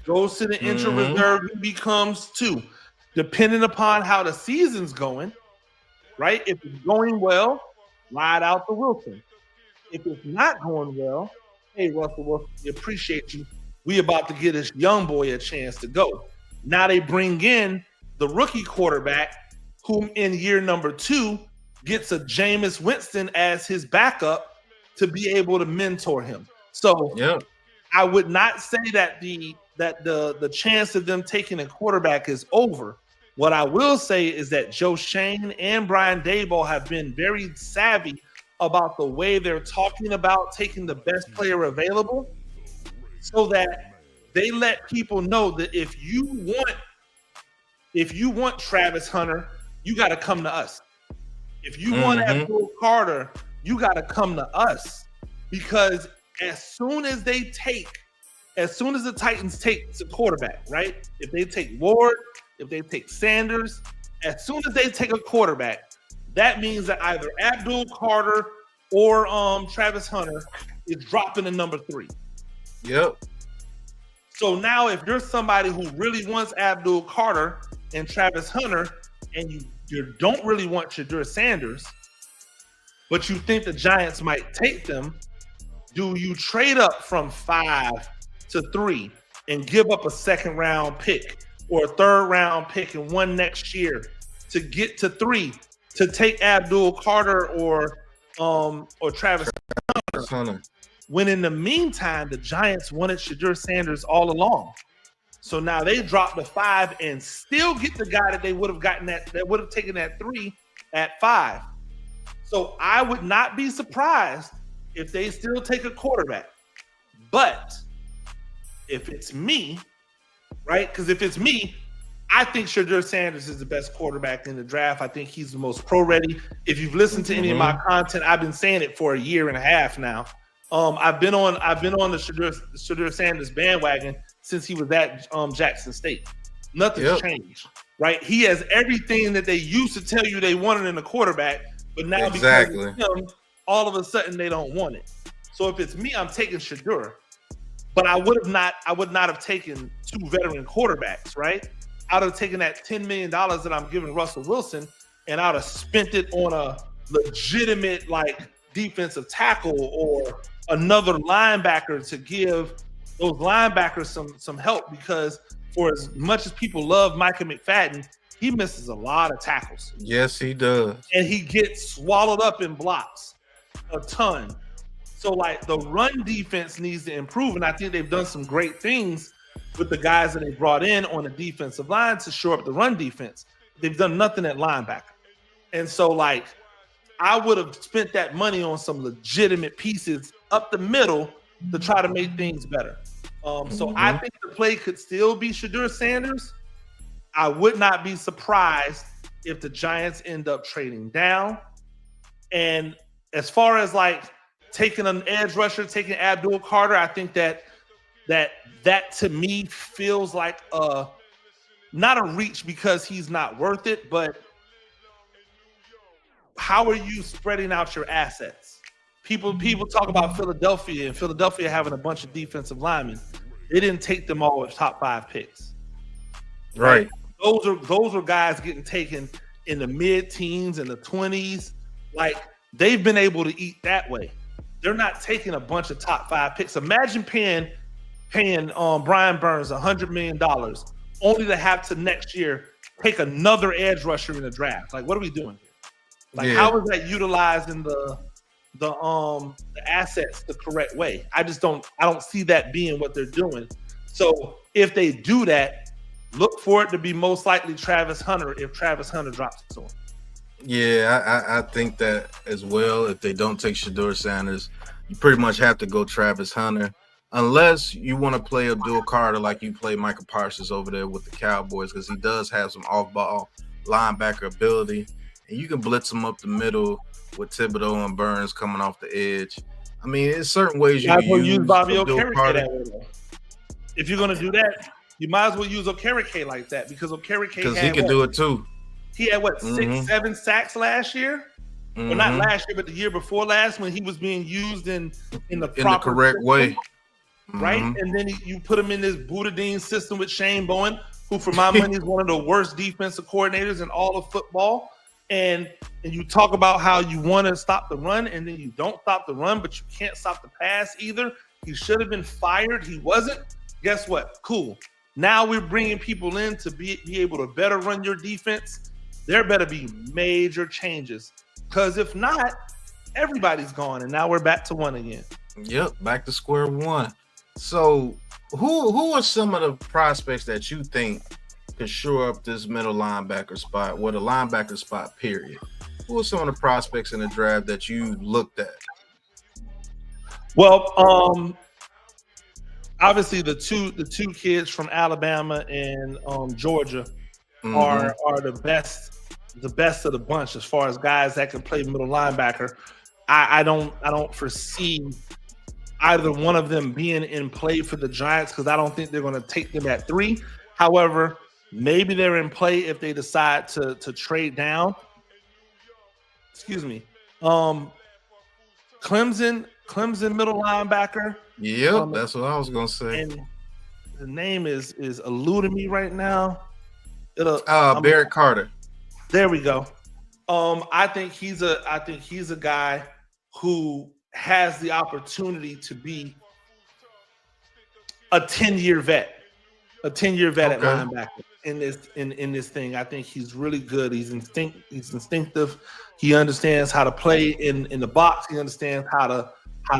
goes to the injured reserve, he becomes 2. Depending upon how the season's going, right? If it's going well, ride out the Wilson. If it's not going well, hey, Russell Wilson, we appreciate you. We about to get this young boy a chance to go. Now they bring in the rookie quarterback, whom in year number 2 gets a Jameis Winston as his backup to be able to mentor him. So I would not say that the chance of them taking a quarterback is over. What I will say is that Joe Shane and Brian Daboll have been very savvy about the way they're talking about taking the best player available, so that they let people know that if you want Travis Hunter, you got to come to us. If you want Abdul Carter, you got to come to us, because as soon as the Titans take the quarterback, right? If they take Ward, if they take Sanders, as soon as they take a quarterback, that means that either Abdul Carter or Travis Hunter is dropping to number 3. Yep. So now if you're somebody who really wants Abdul Carter and Travis Hunter, and you don't really want Shadur Sanders, but you think the Giants might take them, do you trade up from 5 to 3 and give up a 2nd round pick or a 3rd round pick and 1 next year to get to 3 to take Abdul Carter or Travis Hunter? When in the meantime, the Giants wanted Shadur Sanders all along. So now they drop to 5 and still get the guy that they would have gotten that would have taken that 3 at 5. So I would not be surprised if they still take a quarterback. But if it's me, right? Because if it's me, I think Shadur Sanders is the best quarterback in the draft. I think he's the most pro-ready. If you've listened to any of my content, I've been saying it for a year and a half now. I've been on the Shadur Sanders bandwagon since he was at Jackson State. Nothing's changed, right? He has everything that they used to tell you they wanted in a quarterback, but now because of him, all of a sudden they don't want it. So if it's me, I'm taking Shadur. But I would not have taken 2 veteran quarterbacks, right? I'd have taken that $10 million that I'm giving Russell Wilson, and I'd have spent it on a legitimate defensive tackle or another linebacker to give those linebackers some help, because for as much as people love Micah McFadden, he misses a lot of tackles. Yes, he does. And he gets swallowed up in blocks a ton. So the run defense needs to improve, and I think they've done some great things with the guys that they brought in on the defensive line to shore up the run defense. They've done nothing at linebacker. And so I would have spent that money on some legitimate pieces up the middle to try to make things better. So I think the play could still be Shadur Sanders. I would not be surprised if the Giants end up trading down. And as far as taking an edge rusher, taking Abdul Carter, I think that to me feels like not a reach because he's not worth it, but how are you spreading out your assets? People talk about Philadelphia and Philadelphia having a bunch of defensive linemen. They didn't take them all with top 5 picks. Right. Those are guys getting taken in the mid-teens and the 20s. They've been able to eat that way. They're not taking a bunch of top 5 picks. Imagine paying Brian Burns $100 million only to have to next year take another edge rusher in the draft. What are we doing here? How is that utilizing the assets the correct way? I don't see that being what they're doing. So if they do that, look for it to be most likely Travis Hunter if Travis Hunter drops to him. Yeah, I think that as well. If they don't take Shadur Sanders, you pretty much have to go Travis Hunter, unless you want to play Abdul Carter like you play Micah Parsons over there with the Cowboys, because he does have some off-ball linebacker ability, and you can blitz him up the middle with Thibodeau and Burns coming off the edge. I mean, there's certain ways you can use Bobby Abdul Okereke Carter. that way, though. If you're going to do that, you might as well use Okereke like that, because he can do it too. He had 6, 7 sacks last year? Well, not last year, but the year before last, when he was being used in the correct way. Right? And then you put him in this Boudadine system with Shane Bowen, who for my money is one of the worst defensive coordinators in all of football. And you talk about how you want to stop the run, and then you don't stop the run, but you can't stop the pass either. He should have been fired. He wasn't. Guess what? Cool. Now we're bringing people in to be able to better run your defense. There better be major changes, because if not, everybody's gone, and now we're back to 1 again. Yep, back to square one. So who are some of the prospects that you think could shore up this middle linebacker spot, or the linebacker spot, period? Who are some of the prospects in the draft that you looked at? Well, obviously the two kids from Alabama and Georgia are the best of the bunch as far as guys that can play middle linebacker. I don't foresee either one of them being in play for the Giants, because I don't think they're going to take them at 3. However, maybe they're in play if they decide to trade down. Excuse me. Clemson middle linebacker. Yep, that's what I was going to say. And the name is eluding me right now. Barrett Carter. There we go. I think he's a guy who has the opportunity to be a 10-year vet at linebacker in this thing. I think he's really good. He's instinctive. He understands how to play in the box. He understands how to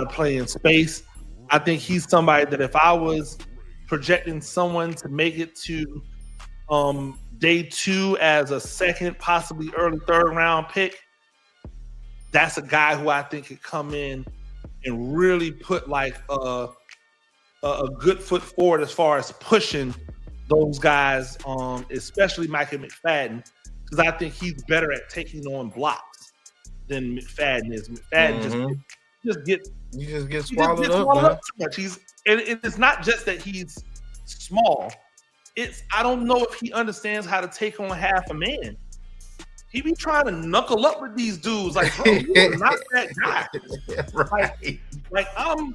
play in space. I think he's somebody that if I was projecting someone to make it to day 2 as a second, possibly early 3rd round pick, that's a guy who I think could come in and really put a good foot forward as far as pushing those guys, especially Micah McFadden, because I think he's better at taking on blocks than McFadden is. McFadden just gets swallowed up too much. It's not just that he's small. I don't know if he understands how to take on half a man. he be trying to knuckle up with these dudes. Like, bro, you are not that guy. Right. Like I'm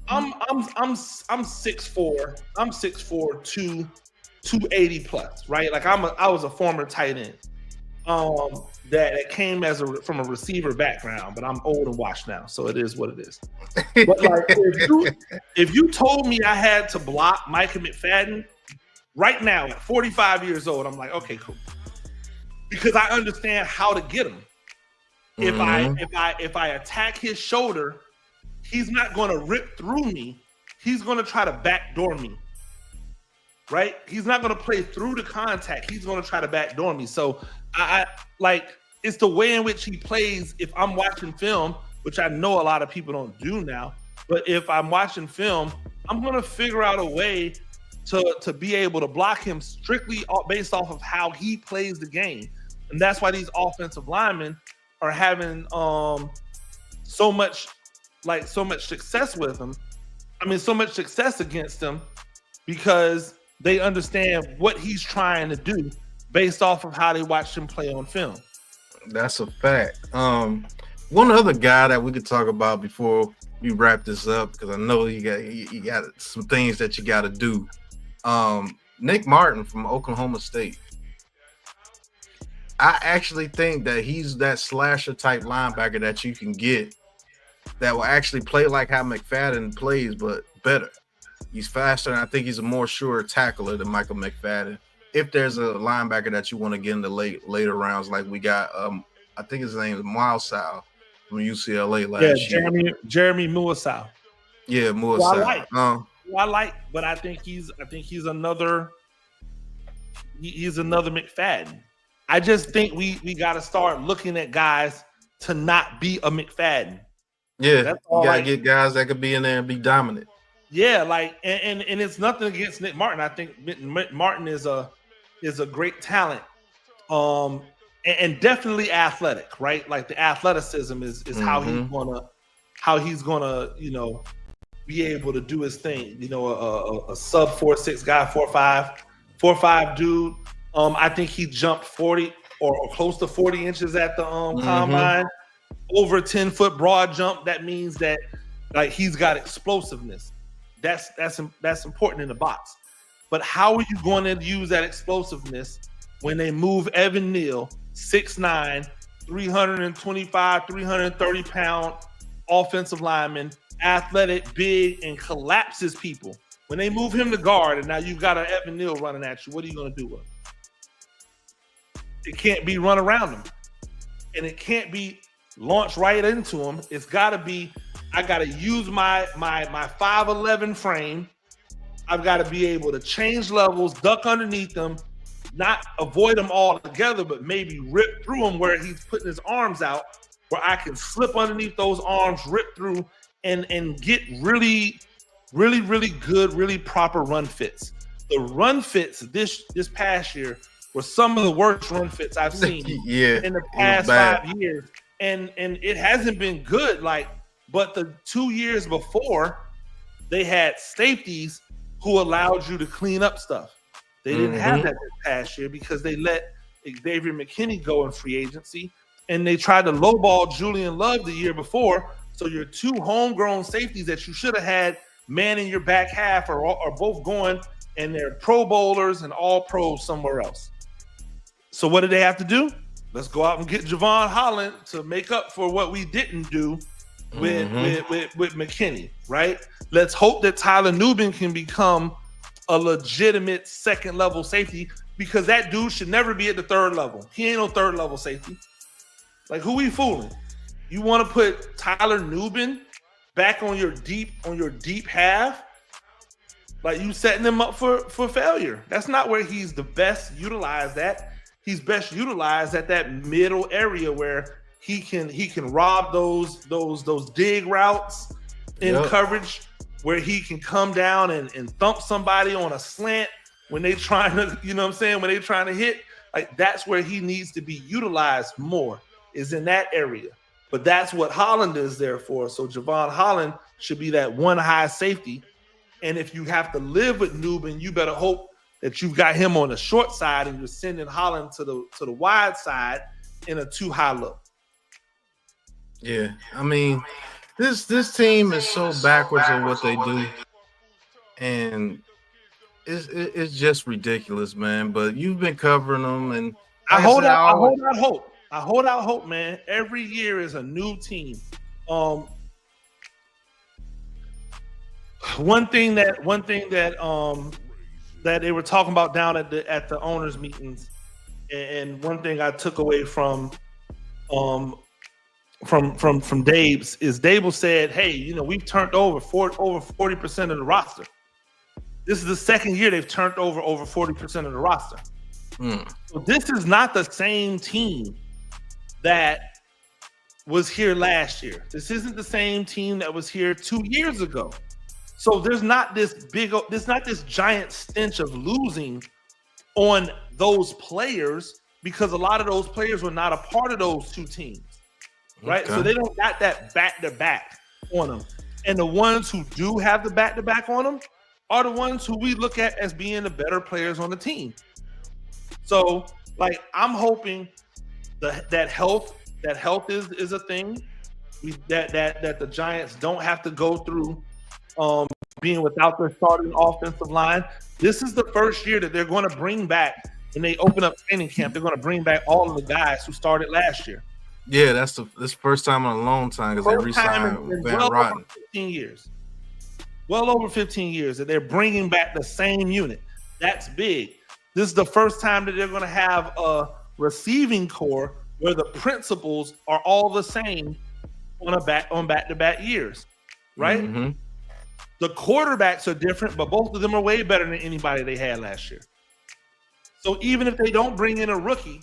6'4". I'm 6'4", 280 plus, right? Like I was a former tight end. That came from a receiver background, but I'm old and washed now, so it is what it is. But like, if you told me I had to block Micah McFadden right now at 45 years old, I'm like, okay, cool, because I understand how to get him. If I attack his shoulder, he's not going to rip through me. He's going to try to backdoor me. Right? He's not going to play through the contact. He's going to try to backdoor me. So I like, it's the way in which he plays. If I'm watching film, which I know a lot of people don't do now, but if I'm watching film, I'm going to figure out a way to be able to block him strictly based off of how he plays the game. And that's why these offensive linemen are having so much success with him. I mean, so much success against him, because they understand what he's trying to do based off of how they watched him play on film. That's a fact. One other guy that we could talk about before we wrap this up, because I know you got some things that you got to do. Nick Martin from Oklahoma State. I actually think that he's that slasher type linebacker that you can get that will actually play like how McFadden plays, but better. He's faster, and I think he's a more sure tackler than Michael McFadden. If there's a linebacker that you want to get in the later rounds, like we got, I think his name is Milesau from UCLA last year. Jeremy Milesau. Yeah, Milesau. I like, but I think he's another McFadden. I just think we got to start looking at guys to not be a McFadden. Yeah, you gotta get guys that could be in there and be dominant. Yeah, like, and it's nothing against Nick Martin. I think Nick Martin is a great talent, and definitely athletic, right? Like the athleticism is how he's gonna be able to do his thing. A sub 4'6" guy, 4'5" dude. I think he jumped 40 or close to 40 inches at the combine. Over 10-foot broad jump. That means that like he's got explosiveness. That's important in the box. But how are you going to use that explosiveness when they move Evan Neal, 6'9", 325, 330 pound offensive lineman, athletic, big, and collapses people? When they move him to guard, and now you've got an Evan Neal running at you, what are you going to do with him? It can't be run around him, and it can't be launched right into him. It's got to be, I got to use my 5'11" frame. I've got to be able to change levels, duck underneath them, not avoid them all together, but maybe rip through them where he's putting his arms out, where I can slip underneath those arms, rip through, and get really, really, really good, really proper run fits. The run fits this past year were some of the worst run fits I've seen in the past 5 years. And it hasn't been good, but the 2 years before, they had safeties who allowed you to clean up stuff. They didn't have that this past year because they let Xavier McKinney go in free agency, and they tried to lowball Julian Love the year before. So your two homegrown safeties that you should have had man in your back half are both going, and they're Pro Bowlers and all pros somewhere else. So what did they have to do? Let's go out and get Javon Holland to make up for what we didn't do with McKinney, right? Let's hope that Tyler Nubin can become a legitimate second level safety, because that dude should never be at the third level. He ain't no third level safety. Like, who we fooling? You want to put Tyler Nubin back on your deep half? Like, you setting him up for failure. That's not where he's the best utilized at. He's best utilized at that middle area where he can rob those dig routes in coverage, where he can come down and thump somebody on a slant when they trying to, when they trying to hit. Like, that's where he needs to be utilized more, is in that area. But that's what Holland is there for. So Javon Holland should be that one high safety. And if you have to live with Nubin, you better hope that you've got him on the short side and you're sending Holland to the wide side, in a too high look. Yeah, I mean, this team is so backwards on what they do, and it's just ridiculous, man. But you've been covering them, and I like I hold said, out. I hold out hope. I hold out hope, man. Every year is a new team. One thing that that they were talking about down at the owners meetings, and one thing I took away from Dave's is Dable said, "Hey, you know, we've turned over 40% of the roster. This is the second year they've turned over 40% of the roster. So this is not the same team that was here last year. This isn't the same team that was here 2 years ago. So there's not this giant stench of losing on those players because a lot of those players were not a part of those two teams, right? Okay. So they don't got that back-to-back on them. And the ones who do have the back-to-back on them are the ones who we look at as being the better players on the team. So, like, I'm hoping that health is a thing. That the Giants don't have to go through being without their starting offensive line. This is the first year that they're going to bring back, when they open up training camp, they're going to bring back all of the guys who started last year. Yeah, this first time in a long time because they re-signed Van Rotten. 15 years. Well over 15 years that they're bringing back the same unit. That's big. This is the first time that they're going to have a receiving core where the principles are all the same on back-to-back years, right? Mm-hmm. The quarterbacks are different, but both of them are way better than anybody they had last year. So even if they don't bring in a rookie,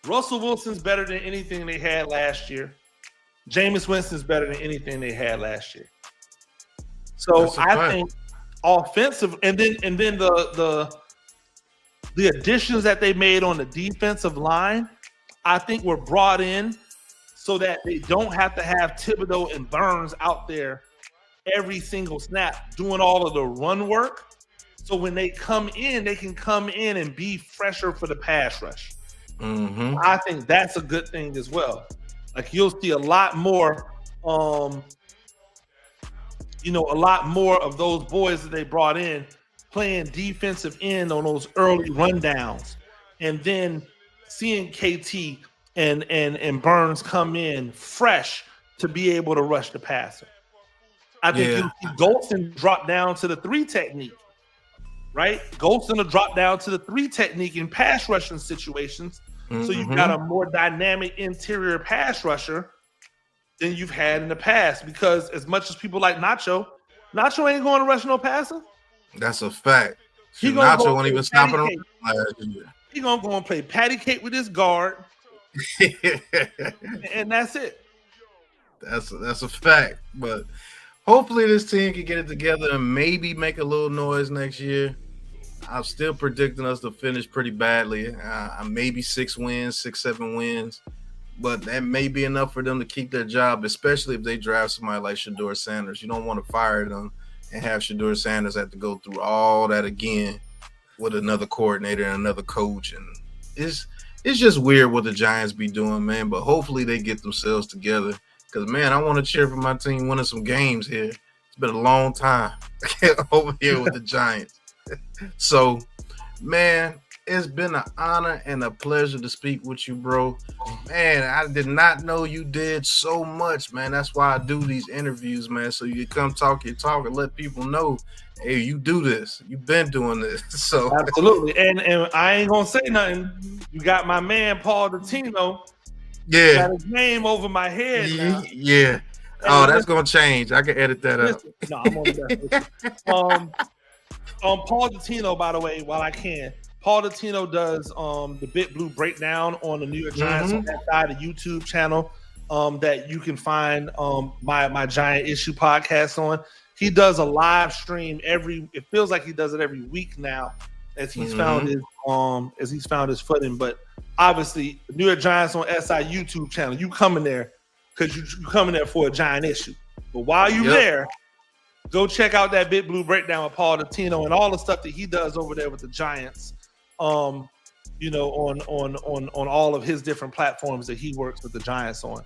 Russell Wilson's better than anything they had last year. Jameis Winston's better than anything they had last year. So I think offensive, and then the additions that they made on the defensive line, I think were brought in so that they don't have to have Thibodeau and Burns out there every single snap doing all of the run work. So when they come in, they can come in and be fresher for the pass rush. Mm-hmm. I think that's a good thing as well. Like, you'll see a lot more, a lot more of those boys that they brought in playing defensive end on those early rundowns, and then seeing KT and Burns come in fresh to be able to rush the passer. I think you'll see Golston drop down to the 3 technique, right? Golston will drop down to the 3 technique in pass rushing situations. Mm-hmm. So you've got a more dynamic interior pass rusher than you've had in the past, because as much as people like Nacho ain't going to rush no passer. That's a fact. Nacho won't even stop it around. He's going to go and play patty cake with his guard. And that's it. That's a fact. But hopefully this team can get it together and maybe make a little noise next year. I'm still predicting us to finish pretty badly. Maybe 6 wins, 6-7 wins. But that may be enough for them to keep their job, especially if they draft somebody like Shedeur Sanders. You don't want to fire them and have Shedeur Sanders have to go through all that again with another coordinator and another coach. And it's just weird what the Giants be doing, man. But hopefully they get themselves together. Because, man, I want to cheer for my team winning some games here. It's been a long time over here with the Giants. So, man, it's been an honor and a pleasure to speak with you, bro. Man, I did not know you did so much, man. That's why I do these interviews, man. So you come talk your talk and let people know, hey, you do this. You've been doing this. So absolutely. And I ain't gonna say nothing. You got my man Paul Dottino. Yeah. Got his name over my head now. Yeah. Oh, that's gonna change. I can edit that out. No, I'm on that. Paul Dottino, by the way, while I can. Paul Dottino does the Bit Blue Breakdown on the New York Giants on that side, the YouTube channel that you can find my Giant Issue podcast on. He does a live stream it feels like he does it every week now, as he's found his footing. But obviously, New York Giants on SI YouTube channel, you coming there because you coming there for a Giant Issue. But while you're there, go check out that Bit Blue Breakdown with Paul Dottino and all the stuff that he does over there with the Giants. on all of his different platforms that he works with the Giants on.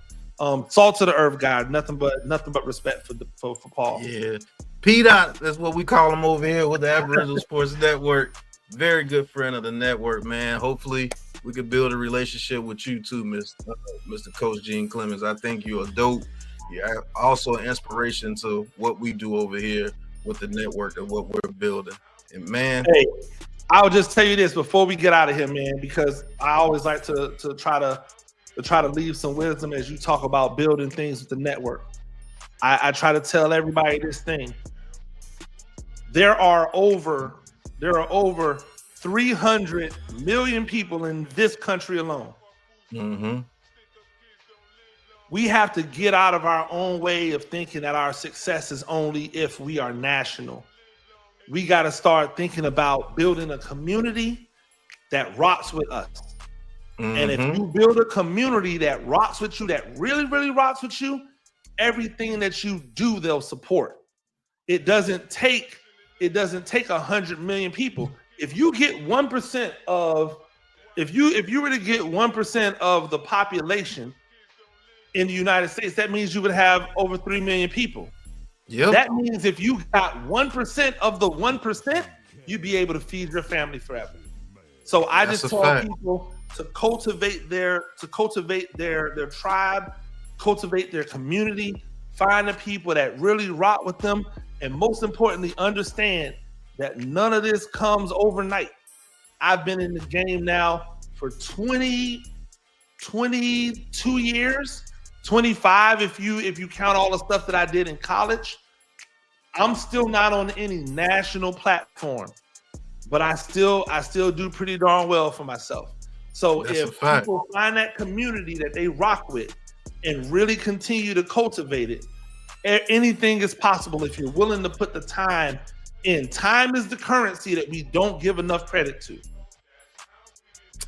Salt to the earth guy, nothing but respect for Paul. Yeah, P-Dot, that's what we call him over here with the Aboriginal Sports Network. Very good friend of the network, man. Hopefully we could build a relationship with you too, Mr. Coach Gene Clemons. I think you're a dope. You're also an inspiration to what we do over here with the network and what we're building. And man, hey, I'll just tell you this before we get out of here, man, because I always like to try to leave some wisdom as you talk about building things with the network. I try to tell everybody this thing. There are over 300 million people in this country alone. Mm-hmm. We have to get out of our own way of thinking that our success is only if we are national. We got to start thinking about building a community that rocks with us. Mm-hmm. And if you build a community that rocks with you, that really, really rocks with you, everything that you do, they'll support. It doesn't take 100 million people. If you get 1% of, if you were to get 1% of the population in the United States, that means you would have over 3 million people. Yep. That means if you got 1% of the 1%, you'd be able to feed your family forever. So I just tell people to cultivate their tribe, cultivate their community, find the people that really rock with them, and most importantly, understand that none of this comes overnight. I've been in the game now for 22 years, 25 if you count all the stuff that I did in college. I'm still not on any national platform, but I still do pretty darn well for myself. So if people find that community that they rock with and really continue to cultivate it, anything is possible if you're willing to put the time in. Time is the currency that we don't give enough credit to.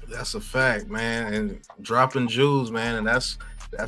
That's a fact, man. And dropping jewels, man. And that's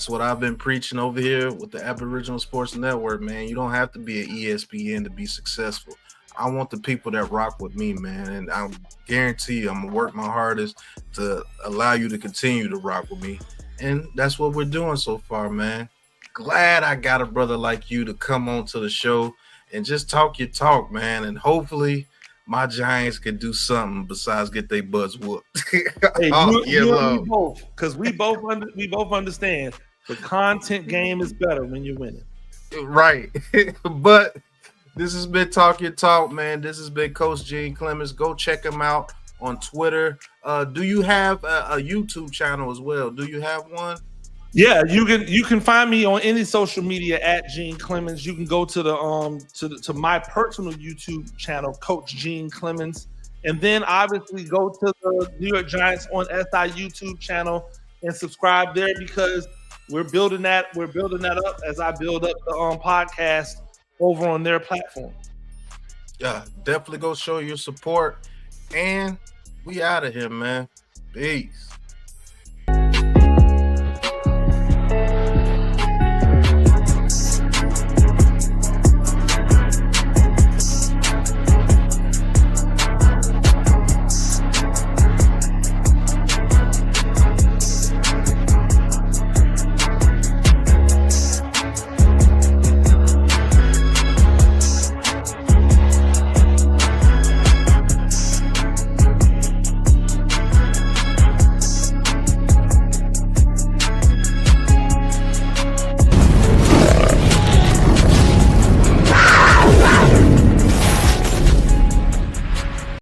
what I've been preaching over here with the Aboriginal Sports Network, man. You don't have to be an ESPN to be successful. I want the people that rock with me, man. And I guarantee you I'm going to work my hardest to allow you to continue to rock with me. And that's what we're doing so far, man. Glad I got a brother like you to come on to the show and just talk your talk, man. And hopefully my Giants can do something besides get their butts whooped. Hey, you and me both, because we both understand the content game is better when you're winning. Right. But this has been Talk Your Talk, man. This has been Coach Gene Clemons. Go check him out on Twitter. Do you have a YouTube channel as well? Do you have one? Yeah, you can find me on any social media at Gene Clemons. You can go to the my personal YouTube channel, Coach Gene Clemons, and then obviously go to the New York Giants on SI YouTube channel and subscribe there, because we're building that up as I build up the podcast over on their platform. Yeah, definitely go show your support, and we out of here, man. Peace.